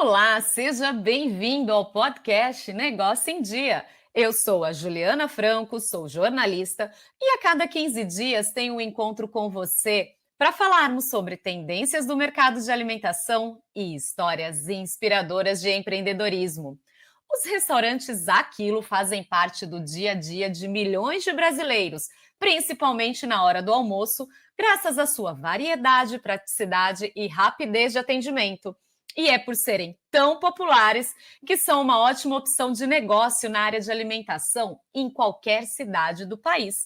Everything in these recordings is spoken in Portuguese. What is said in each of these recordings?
Olá, seja bem-vindo ao podcast Negócio em Dia. Eu sou a Juliana Franco, sou jornalista e a cada 15 dias tenho um encontro com você para falarmos sobre tendências do mercado de alimentação e histórias inspiradoras de empreendedorismo. Os restaurantes Aquilo fazem parte do dia a dia de milhões de brasileiros, principalmente na hora do almoço, graças à sua variedade, praticidade e rapidez de atendimento. E é por serem tão populares que são uma ótima opção de negócio na área de alimentação em qualquer cidade do país.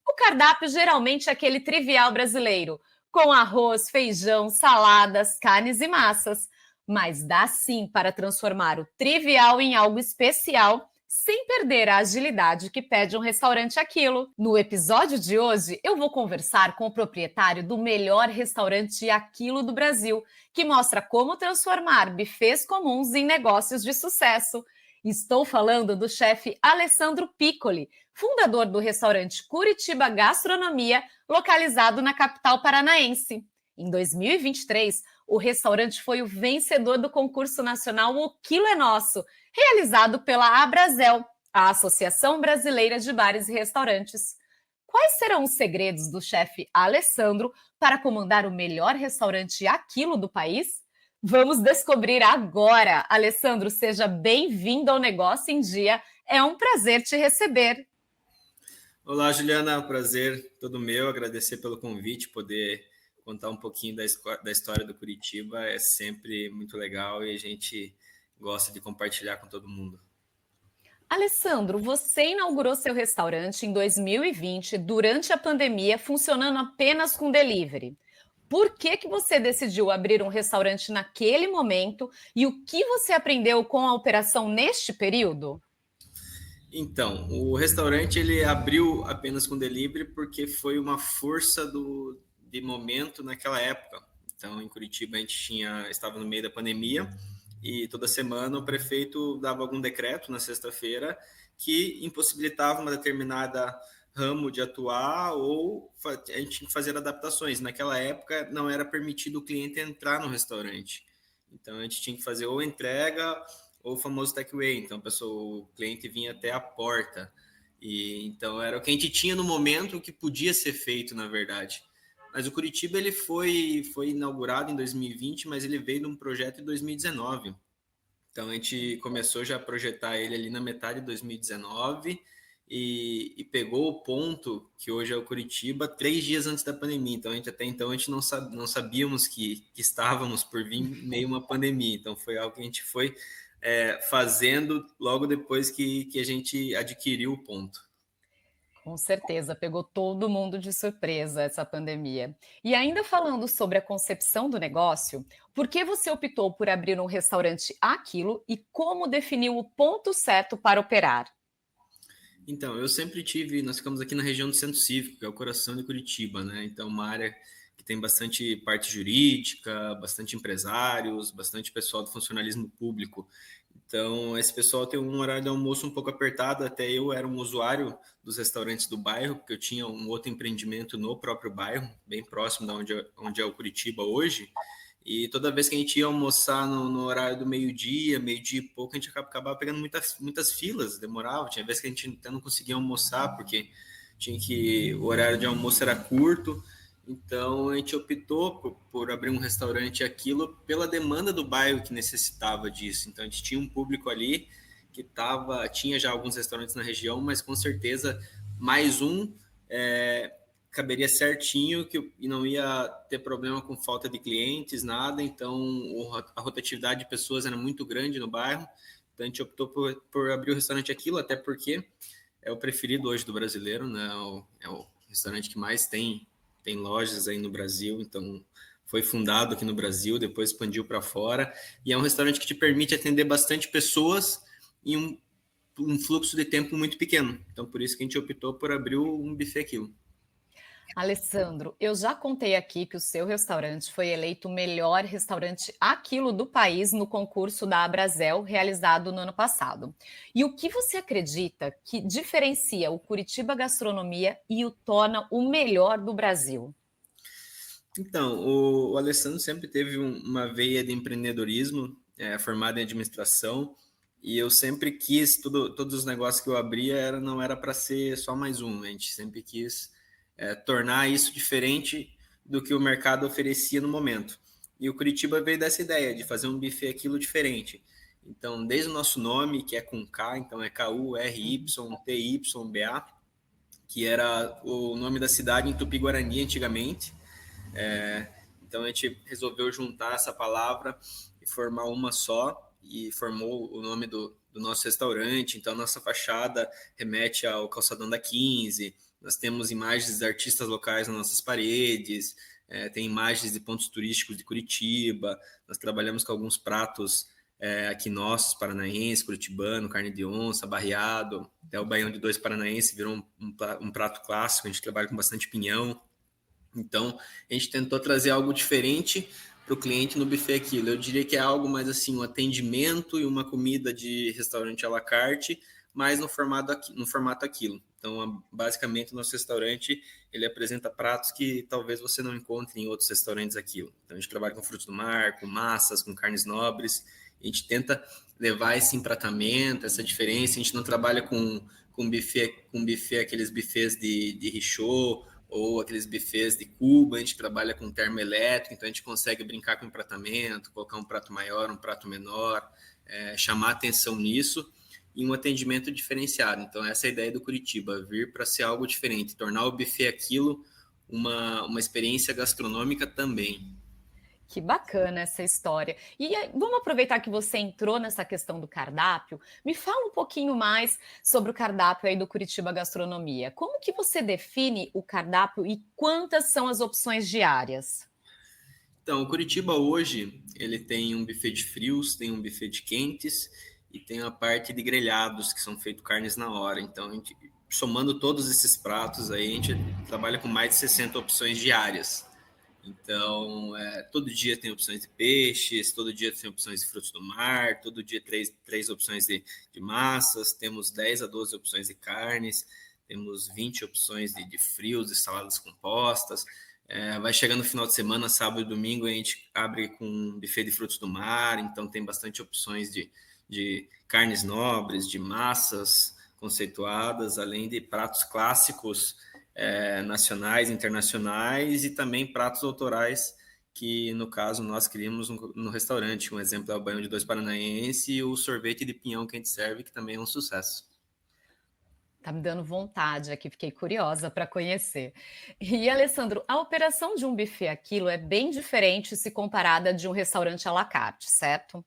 O cardápio geralmente é aquele trivial brasileiro, com arroz, feijão, saladas, carnes e massas. Mas dá sim para transformar o trivial em algo especial, sem perder a agilidade que pede um restaurante Aquilo. No episódio de hoje, eu vou conversar com o proprietário do melhor restaurante Aquilo do Brasil, que mostra como transformar buffets comuns em negócios de sucesso. Estou falando do chefe Alessandro Piccoli, fundador do restaurante Curitiba Gastronomia, localizado na capital paranaense. Em 2023, o restaurante foi o vencedor do concurso nacional O Quilo é Nosso, realizado pela Abrazel, a Associação Brasileira de Bares e Restaurantes. Quais serão os segredos do chefe Alessandro para comandar o melhor restaurante Aquilo do país? Vamos descobrir agora. Alessandro, seja bem-vindo ao Negócio em Dia. É um prazer te receber. Olá, Juliana, prazer todo meu, agradecer pelo convite, poder contar um pouquinho da história do Curitiba é sempre muito legal e a gente gosta de compartilhar com todo mundo. Alessandro, você inaugurou seu restaurante em 2020, durante a pandemia, funcionando apenas com delivery. Por que você decidiu abrir um restaurante naquele momento e o que você aprendeu com a operação neste período? Então, o restaurante ele abriu apenas com delivery porque foi uma força de momento naquela época. Então, em Curitiba a gente estava no meio da pandemia e toda semana o prefeito dava algum decreto na sexta-feira que impossibilitava uma determinada ramo de atuar ou a gente tinha que fazer adaptações. Naquela época não era permitido o cliente entrar no restaurante. Então a gente tinha que fazer ou entrega ou o famoso takeaway. Então o cliente vinha até a porta. E então era o que a gente tinha no momento que podia ser feito, na verdade. Mas o Curitiba ele foi inaugurado em 2020, mas ele veio de um projeto em 2019. Então a gente começou já a projetar ele ali na metade de 2019 e pegou o ponto que hoje é o Curitiba 3 dias antes da pandemia. Então até então a gente não sabíamos que estávamos por vir meio uma pandemia. Então foi algo que a gente foi fazendo logo depois que a gente adquiriu o ponto. Com certeza, pegou todo mundo de surpresa essa pandemia. E ainda falando sobre a concepção do negócio, por que você optou por abrir um restaurante Aquilo e como definiu o ponto certo para operar? Então, nós ficamos aqui na região do Centro Cívico, que é o coração de Curitiba, né? Então, uma área que tem bastante parte jurídica, bastante empresários, bastante pessoal do funcionalismo público. Então, esse pessoal tem um horário de almoço um pouco apertado, até eu era um usuário dos restaurantes do bairro, porque eu tinha um outro empreendimento no próprio bairro, bem próximo de onde é o Curitiba hoje, e toda vez que a gente ia almoçar no horário do meio-dia e pouco, a gente acabava pegando muitas filas, demorava. Tinha vezes que a gente até não conseguia almoçar, porque o horário de almoço era curto. Então a gente optou por abrir um restaurante Aquilo pela demanda do bairro que necessitava disso. Então a gente tinha um público ali que tinha já alguns restaurantes na região, mas com certeza mais um caberia certinho e não ia ter problema com falta de clientes, nada. Então, a rotatividade de pessoas era muito grande no bairro. Então, a gente optou por abrir o restaurante Aquilo, até porque é o preferido hoje do brasileiro, né? É o restaurante que mais tem lojas aí no Brasil. Então, foi fundado aqui no Brasil, depois expandiu para fora. E é um restaurante que te permite atender bastante pessoas em um fluxo de tempo muito pequeno. Então, por isso que a gente optou por abrir um buffet Aquilo. Alessandro, eu já contei aqui que o seu restaurante foi eleito o melhor restaurante Aquilo do país no concurso da Abrazel, realizado no ano passado. E o que você acredita que diferencia o Curitiba Gastronomia e o torna o melhor do Brasil? Então, o Alessandro sempre teve uma veia de empreendedorismo. formado em administração, e eu sempre quis, todos os negócios que eu abria não era para ser só mais um, a gente sempre quis tornar isso diferente do que o mercado oferecia no momento. E o Curitiba veio dessa ideia de fazer um buffet aquilo diferente. Então, desde o nosso nome, que é com K, então é KURYTYBA, que era o nome da cidade em Tupi-Guarani antigamente. Então, a gente resolveu juntar essa palavra e formar uma só, e formou o nome do nosso restaurante. Então, a nossa fachada remete ao calçadão da 15, nós temos imagens de artistas locais nas nossas paredes, tem imagens de pontos turísticos de Curitiba, nós trabalhamos com alguns pratos aqui nossos, paranaense, curitibano, carne de onça, barreado, até o baião de dois paranaense virou um prato clássico, a gente trabalha com bastante pinhão. Então, a gente tentou trazer algo diferente para o cliente no buffet aquilo. Eu diria que é algo mais assim, um atendimento e uma comida de restaurante à la carte, mas no formato aquilo. Então, basicamente, o nosso restaurante, ele apresenta pratos que talvez você não encontre em outros restaurantes aquilo. Então, a gente trabalha com frutos do mar, com massas, com carnes nobres. A gente tenta levar esse empratamento, essa diferença. A gente não trabalha com buffet, aqueles buffets de Richaud, ou aqueles buffets de Cuba, a gente trabalha com termoelétrico, então a gente consegue brincar com o empratamento, colocar um prato maior, um prato menor, chamar atenção nisso, e um atendimento diferenciado. Então essa é a ideia do Curitiba, vir para ser algo diferente, tornar o buffet aquilo uma experiência gastronômica também. Que bacana essa história. E vamos aproveitar que você entrou nessa questão do cardápio. Me fala um pouquinho mais sobre o cardápio aí do Curitiba Gastronomia. Como que você define o cardápio e quantas são as opções diárias? Então, o Curitiba hoje, ele tem um buffet de frios, tem um buffet de quentes e tem a parte de grelhados, que são feitos carnes na hora. Então, somando todos esses pratos aí, a gente trabalha com mais de 60 opções diárias. Então, todo dia tem opções de peixes, todo dia tem opções de frutos do mar, todo dia três opções de massas, temos 10 a 12 opções de carnes, temos 20 opções de frios, de saladas compostas. Vai chegando no final de semana, sábado e domingo, a gente abre com um buffet de frutos do mar, então tem bastante opções de carnes nobres, de massas conceituadas, além de pratos clássicos nacionais, internacionais e também pratos autorais que, no caso, nós criamos no restaurante. Um exemplo é o banho de dois paranaense e o sorvete de pinhão que a gente serve, que também é um sucesso. Tá me dando vontade aqui, fiquei curiosa para conhecer. E, Alessandro, a operação de um buffet aquilo é bem diferente se comparada de um restaurante à la carte, certo?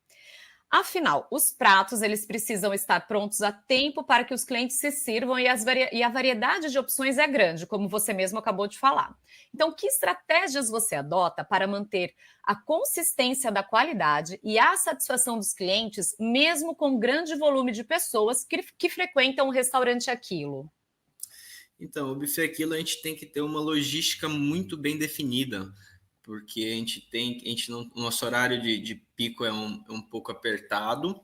Afinal, os pratos eles precisam estar prontos a tempo para que os clientes se sirvam e a variedade de opções é grande, como você mesmo acabou de falar. Então, que estratégias você adota para manter a consistência da qualidade e a satisfação dos clientes, mesmo com grande volume de pessoas que frequentam o restaurante Aquilo? Então, o buffet aquilo a gente tem que ter uma logística muito bem definida, porque o nosso horário de pico é um pouco apertado.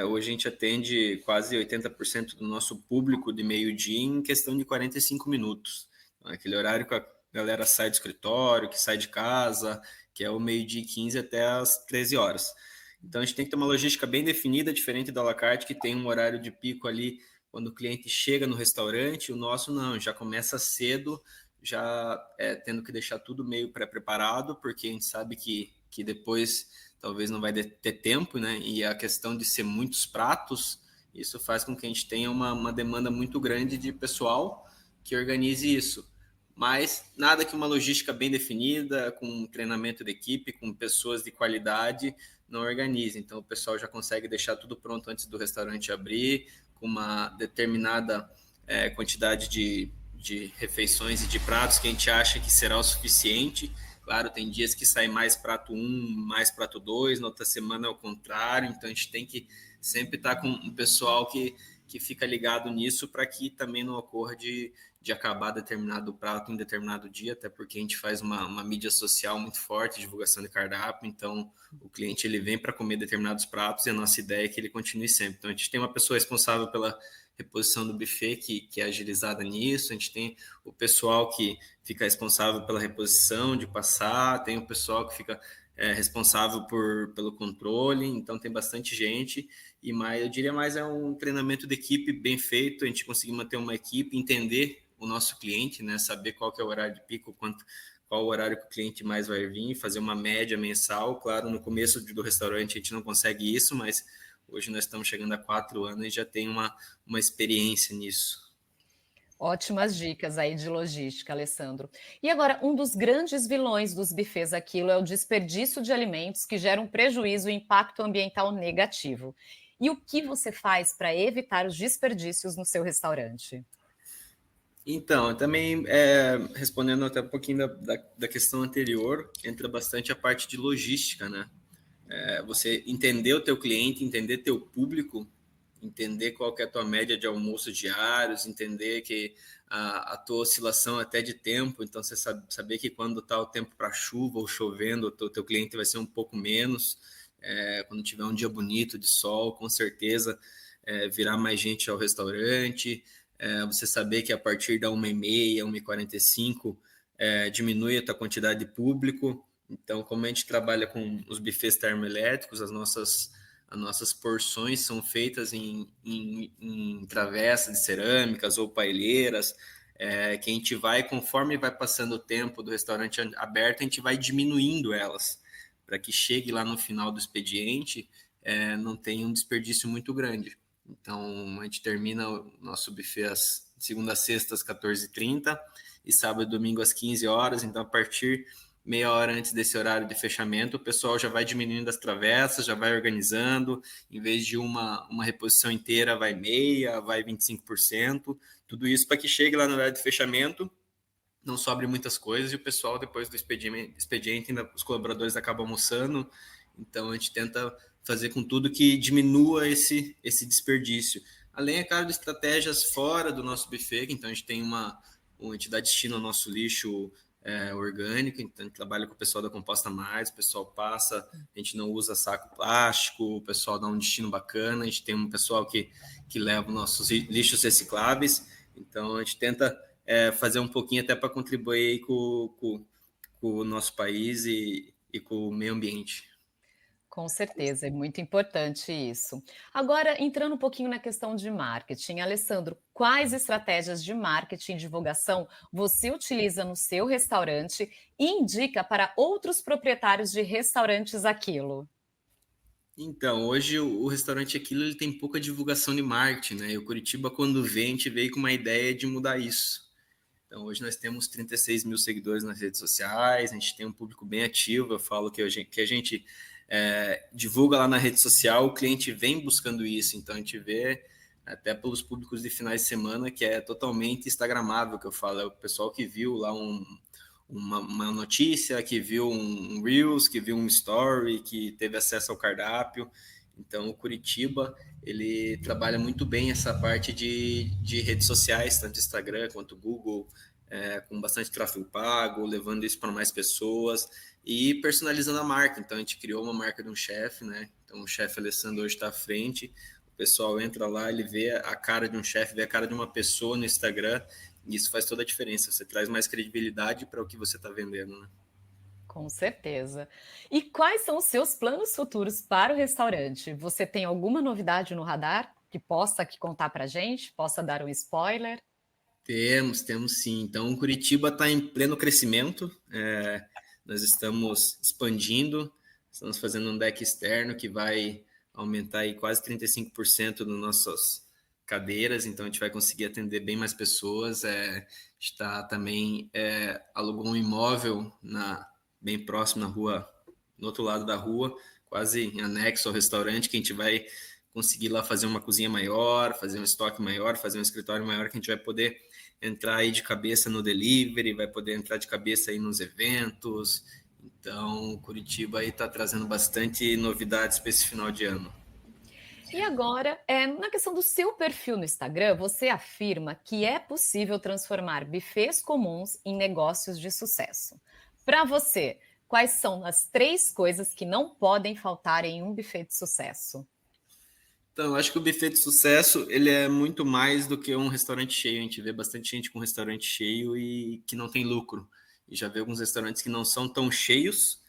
Hoje a gente atende quase 80% do nosso público de meio-dia em questão de 45 minutos. Então, é aquele horário que a galera sai do escritório, que sai de casa, que é o meio-dia e 15 até as 13 horas. Então a gente tem que ter uma logística bem definida, diferente da à la carte, que tem um horário de pico ali quando o cliente chega no restaurante. O nosso não, já começa cedo, já tendo que deixar tudo meio pré-preparado, porque a gente sabe que depois talvez não vai ter tempo, né? E a questão de ser muitos pratos, isso faz com que a gente tenha uma demanda muito grande de pessoal que organize isso. Mas nada que uma logística bem definida, com um treinamento de equipe, com pessoas de qualidade, não organize. Então o pessoal já consegue deixar tudo pronto antes do restaurante abrir, com uma determinada quantidade de refeições e de pratos que a gente acha que será o suficiente. Claro, tem dias que sai mais prato 1, mais prato 2, na outra semana é o contrário, então a gente tem que sempre estar com um pessoal que fica ligado nisso para que também não ocorra de acabar determinado prato em determinado dia, até porque a gente faz uma mídia social muito forte, divulgação de cardápio, então o cliente ele vem para comer determinados pratos e a nossa ideia é que ele continue sempre. Então a gente tem uma pessoa responsável pela reposição do buffet que é agilizada nisso, a gente tem o pessoal que fica responsável pela reposição, de passar, tem o pessoal que fica responsável pelo controle, então tem bastante gente, e mais, eu diria mais é um treinamento de equipe bem feito, a gente conseguir manter uma equipe, entender o nosso cliente, né, saber qual que é o horário de pico, qual o horário que o cliente mais vai vir, fazer uma média mensal. Claro, no começo do restaurante a gente não consegue isso, mas hoje nós estamos chegando a 4 anos e já tem uma experiência nisso. Ótimas dicas aí de logística, Alessandro. E agora, um dos grandes vilões dos bufês Aquilo é o desperdício de alimentos que gera um prejuízo e impacto ambiental negativo. E o que você faz para evitar os desperdícios no seu restaurante? Então, também respondendo até um pouquinho da questão anterior, entra bastante a parte de logística, né? Você entender o teu cliente, entender teu público, entender qual que é a tua média de almoço diários, entender que a tua oscilação até de tempo, então você saber que quando está o tempo para chuva ou chovendo, o teu cliente vai ser um pouco menos, quando tiver um dia bonito de sol, com certeza virá mais gente ao restaurante, você saber que a partir da 1h30, 1h45, diminui a tua quantidade de público. Então, como a gente trabalha com os bufês termoelétricos, as nossas porções são feitas em travessas de cerâmicas ou paelheiras, que a gente vai, conforme vai passando o tempo do restaurante aberto, a gente vai diminuindo elas, para que chegue lá no final do expediente, não tenha um desperdício muito grande. Então, a gente termina o nosso buffet às segunda a sexta, às 14h30, e sábado e domingo às 15 horas. Então, a partir meia hora antes desse horário de fechamento, o pessoal já vai diminuindo as travessas, já vai organizando. Em vez de uma reposição inteira, vai meia, vai 25%. Tudo isso para que chegue lá no horário de fechamento, não sobre muitas coisas, e o pessoal, depois do expediente ainda, os colaboradores acabam almoçando. Então, a gente tenta fazer com tudo que diminua esse desperdício. Além, é claro, de estratégias fora do nosso buffet, então a gente tem a gente dá destino ao nosso lixo orgânico, então a gente trabalha com o pessoal da Composta Mais, o pessoal passa, a gente não usa saco plástico, o pessoal dá um destino bacana, a gente tem um pessoal que leva os nossos lixos recicláveis, então a gente tenta fazer um pouquinho até para contribuir com o nosso país e com o meio ambiente. Com certeza, é muito importante isso. Agora, entrando um pouquinho na questão de marketing, Alessandro, quais estratégias de marketing e divulgação você utiliza no seu restaurante e indica para outros proprietários de restaurantes Aquilo? Então, hoje o restaurante Aquilo ele tem pouca divulgação de marketing, né? E o Curitiba, quando veio, a gente veio com uma ideia de mudar isso. Então, hoje nós temos 36 mil seguidores nas redes sociais, a gente tem um público bem ativo. Eu falo que a gente divulga lá na rede social, o cliente vem buscando isso. Então, a gente vê até pelos públicos de finais de semana que é totalmente instagramável, que eu falo. É o pessoal que viu lá uma notícia, que viu um Reels, que viu um Story, que teve acesso ao cardápio. Então, o Curitiba, ele trabalha muito bem essa parte de redes sociais, tanto Instagram quanto Google, com bastante tráfego pago, levando isso para mais pessoas e personalizando a marca. Então, a gente criou uma marca de um chefe, né? Então, o chefe Alessandro hoje está à frente. O pessoal entra lá, ele vê a cara de um chefe, vê a cara de uma pessoa no Instagram, e isso faz toda a diferença. Você traz mais credibilidade para o que você está vendendo, né? Com certeza. E quais são os seus planos futuros para o restaurante? Você tem alguma novidade no radar que possa aqui contar para gente? Possa dar um spoiler? Temos sim. Então, Curitiba está em pleno crescimento. Nós estamos expandindo, estamos fazendo um deck externo que vai aumentar aí quase 35% das nossas cadeiras, então a gente vai conseguir atender bem mais pessoas. Está também alugou um imóvel bem próximo na rua, no outro lado da rua, quase em anexo ao restaurante, que a gente vai conseguir lá fazer uma cozinha maior, fazer um estoque maior, fazer um escritório maior, que a gente vai poder entrar aí de cabeça no delivery, vai poder entrar de cabeça aí nos eventos. Então, Curitiba aí está trazendo bastante novidades para esse final de ano. E agora, na questão do seu perfil no Instagram, você afirma que é possível transformar bufês comuns em negócios de sucesso. Para você, quais são as 3 coisas que não podem faltar em um buffet de sucesso? Então, eu acho que o buffet de sucesso, ele é muito mais do que um restaurante cheio. A gente vê bastante gente com restaurante cheio e que não tem lucro. E já vê alguns restaurantes que não são tão cheios,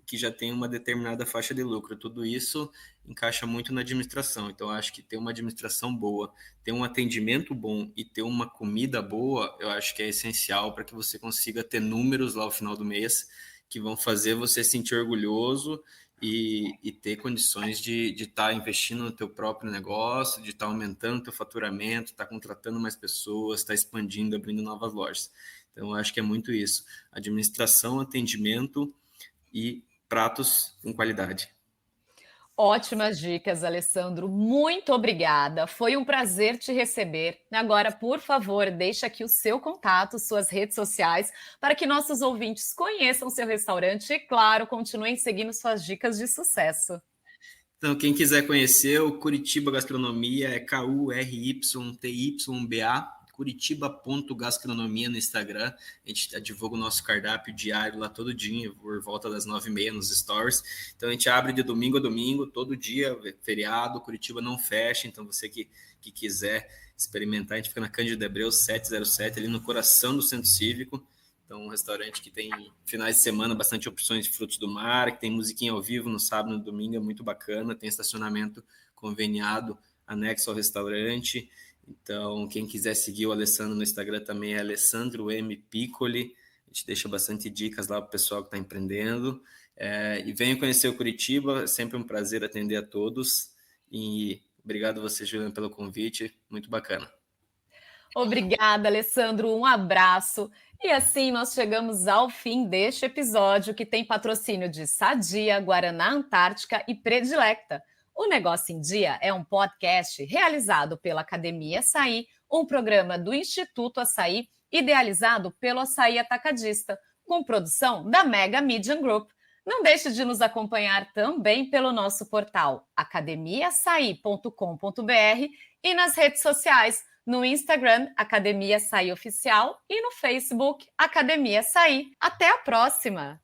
que já tem uma determinada faixa de lucro. Tudo isso encaixa muito na administração. Então, eu acho que ter uma administração boa, ter um atendimento bom e ter uma comida boa, eu acho que é essencial para que você consiga ter números lá ao final do mês que vão fazer você se sentir orgulhoso e ter condições de estar investindo no teu próprio negócio, de estar aumentando o teu faturamento, estar contratando mais pessoas, estar expandindo, abrindo novas lojas. Então, eu acho que é muito isso. Administração, atendimento e pratos com qualidade. Ótimas dicas, Alessandro. Muito obrigada. Foi um prazer te receber. Agora, por favor, deixe aqui o seu contato, suas redes sociais, para que nossos ouvintes conheçam seu restaurante e, claro, continuem seguindo suas dicas de sucesso. Então, quem quiser conhecer o Curitiba Gastronomia é KURYTYBA, curitiba.gastronomia no Instagram. A gente divulga o nosso cardápio diário lá todo dia, por volta das 9h30 nos stories. Então, a gente abre de domingo a domingo, todo dia, feriado, Curitiba não fecha. Então, você que quiser experimentar, a gente fica na Cândido de Abreu 707, ali no coração do Centro Cívico. Então, um restaurante que tem finais de semana, bastante opções de frutos do mar, que tem musiquinha ao vivo no sábado e no domingo, é muito bacana. Tem estacionamento conveniado, anexo ao restaurante. Então, quem quiser seguir o Alessandro no Instagram também é Alessandro M. Piccoli. A gente deixa bastante dicas lá para o pessoal que está empreendendo. E venham conhecer o Curitiba, é sempre um prazer atender a todos. E obrigado a você, Juliana, pelo convite, muito bacana. Obrigada, Alessandro. Um abraço. E assim nós chegamos ao fim deste episódio, que tem patrocínio de Sadia, Guaraná Antártica e Predilecta. O Negócio em Dia é um podcast realizado pela Academia Açaí, um programa do Instituto Açaí, idealizado pelo Açaí Atacadista, com produção da Mega Media Group. Não deixe de nos acompanhar também pelo nosso portal academiaaçaí.com.br e nas redes sociais, no Instagram, Academia Açaí Oficial, e no Facebook, Academia Açaí. Até a próxima!